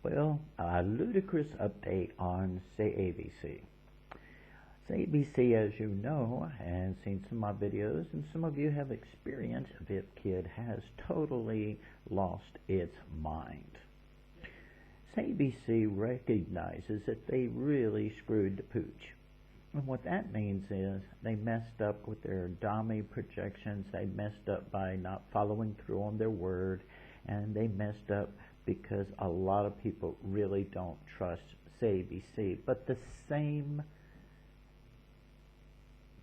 Well, a ludicrous update on SayABC. SayABC, as you know, and seen some of my videos, and some of you have experienced, VipKid has totally lost its mind. SayABC recognizes that they really screwed the pooch. And what that means is they messed up with their dummy projections, they messed up by not following through on their word, and they messed up because a lot of people really don't trust SayABC. But the same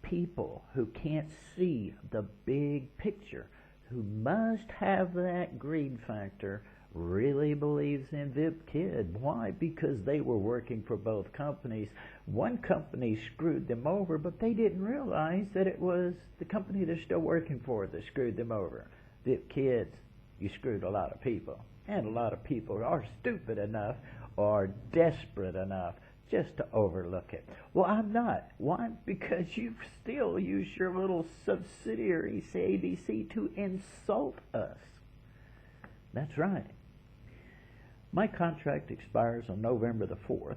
people who can't see the big picture, who must have that greed factor, really believes in VipKid. Why? Because they were working for both companies. One company screwed them over, but they didn't realize that it was the company they're still working for that screwed them over. VipKids, you screwed a lot of people. And a lot of people are stupid enough or desperate enough just to overlook it. Well, I'm not. Why? Because you still use your little subsidiary, SayABC, to insult us. That's right. My contract expires on November the 4th,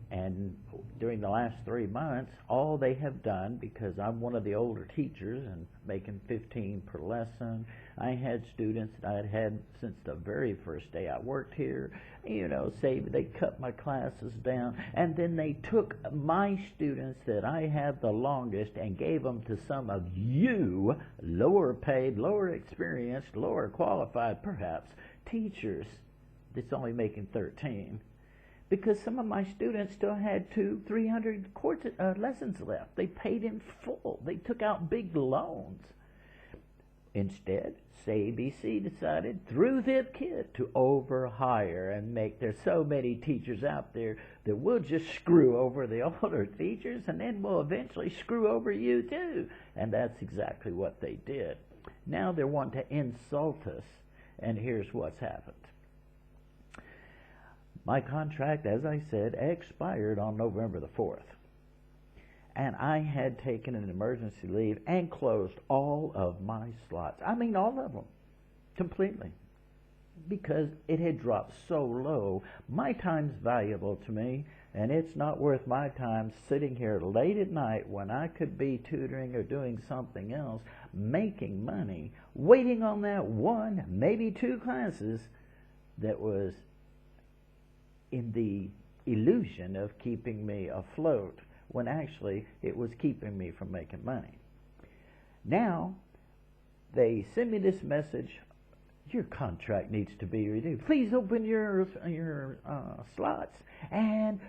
and during the last 3 months, all they have done, because I'm one of the older teachers and making 15 per lesson, I had students that I had had since the very first day I worked here, say they cut my classes down, and then they took my students that I had the longest and gave them to some of you, lower paid, lower experienced, lower qualified perhaps, teachers that's only making 13. Because some of my students still had 200-300 lessons left. They paid in full. They took out big loans. Instead, SayABC decided through VipKid to overhire and there's so many teachers out there that we'll just screw over the older teachers, and then we'll eventually screw over you too. And that's exactly what they did. Now they want to insult us, and here's what's happened. My contract, as I said, expired on November the 4th. And I had taken an emergency leave and closed all of my slots. I mean, all of them, completely. Because it had dropped so low. My time's valuable to me, and it's not worth my time sitting here late at night when I could be tutoring or doing something else, making money, waiting on that one, maybe two classes that was in the illusion of keeping me afloat, when actually it was keeping me from making money. Now, they send me this message, your contract needs to be renewed. Please open your slots and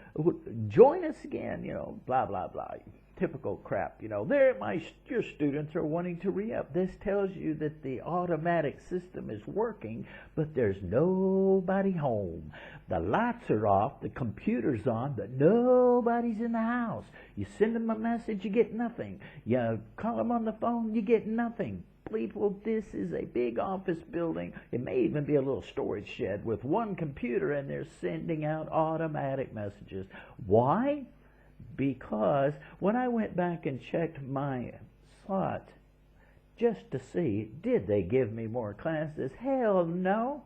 join us again, blah, blah, blah. Typical crap, your students are wanting to re-up. This tells you that the automatic system is working, but there's nobody home. The lights are off, the computer's on, but nobody's in the house. You send them a message, you get nothing. You call them on the phone, you get nothing. People, this is a big office building. It may even be a little storage shed with one computer, and they're sending out automatic messages. Why? Because when I went back and checked my slot just to see, did they give me more classes? Hell no.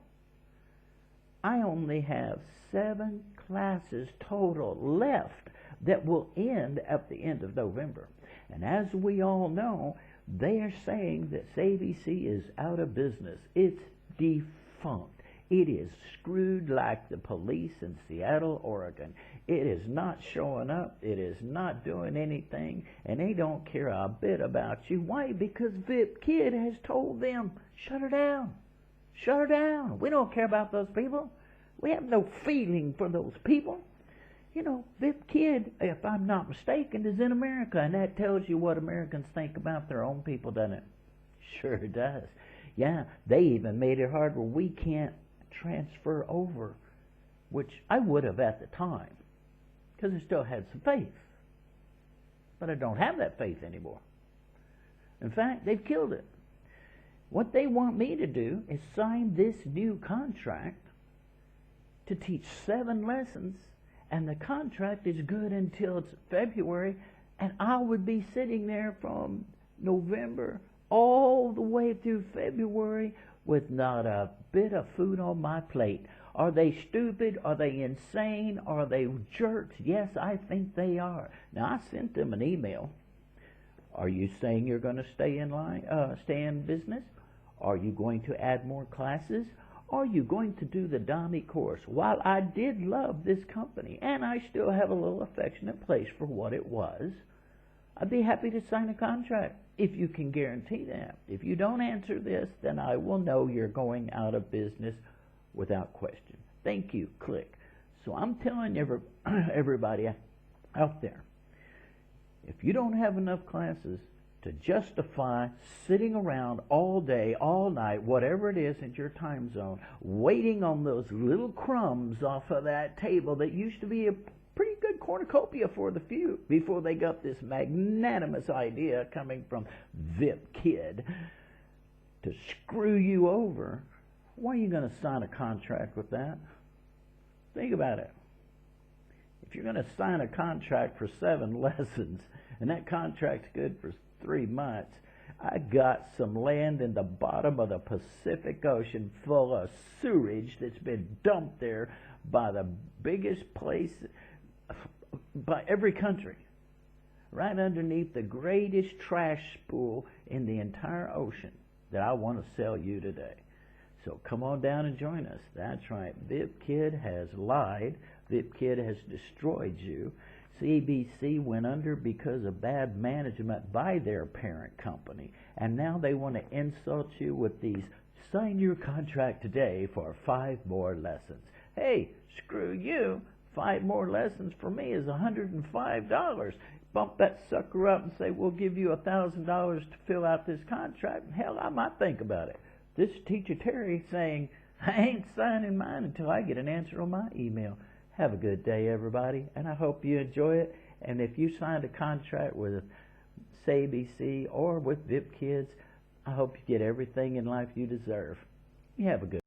I only have 7 classes total left that will end at the end of November. And as we all know, they are saying that SayABC is out of business. It's defunct. It is screwed like the police in Seattle, Oregon. It is not showing up. It is not doing anything. And they don't care a bit about you. Why? Because VipKid has told them, shut her down. Shut her down. We don't care about those people. We have no feeling for those people. VipKid, if I'm not mistaken, is in America. And that tells you what Americans think about their own people, doesn't it? Sure does. Yeah, they even made it hard where we can't transfer over, which I would have at the time, because I still had some faith. But I don't have that faith anymore. In fact, they've killed it. What they want me to do is sign this new contract to teach 7 lessons, and the contract is good until it's February, and I would be sitting there from November all the way through February with not a bit of food on my plate. Are they stupid? Are they insane? Are they jerks? Yes, I think they are. Now, I sent them an email. Are you saying you're going to stay in business? Are you going to add more classes? Are you going to do the dummy course? While I did love this company, and I still have a little affectionate place for what it was, I'd be happy to sign a contract if you can guarantee that. If you don't answer this, then I will know you're going out of business without question. Thank you. Click. So I'm telling everybody out there, if you don't have enough classes to justify sitting around all day, all night, whatever it is in your time zone, waiting on those little crumbs off of that table that used to be a pretty good cornucopia for the few before they got this magnanimous idea coming from VipKid to screw you over, why are you going to sign a contract with that? Think about it. If you're going to sign a contract for 7 lessons and that contract's good for 3 months, I got some land in the bottom of the Pacific Ocean full of sewage that's been dumped there by the biggest place, by every country, right underneath the greatest trash spool in the entire ocean that I want to sell you today. So come on down and join us. That's right. VipKid has lied. VipKid has destroyed you. SayABC went under because of bad management by their parent company. And now they want to insult you with these, sign your contract today for 5 more lessons. Hey, screw you. 5 more lessons for me is $105. Bump that sucker up and say, we'll give you $1,000 to fill out this contract. Hell, I might think about it. This teacher Terry saying, I ain't signing mine until I get an answer on my email. Have a good day, everybody, and I hope you enjoy it. And if you signed a contract with SayABC or with VipKids, I hope you get everything in life you deserve. You have a good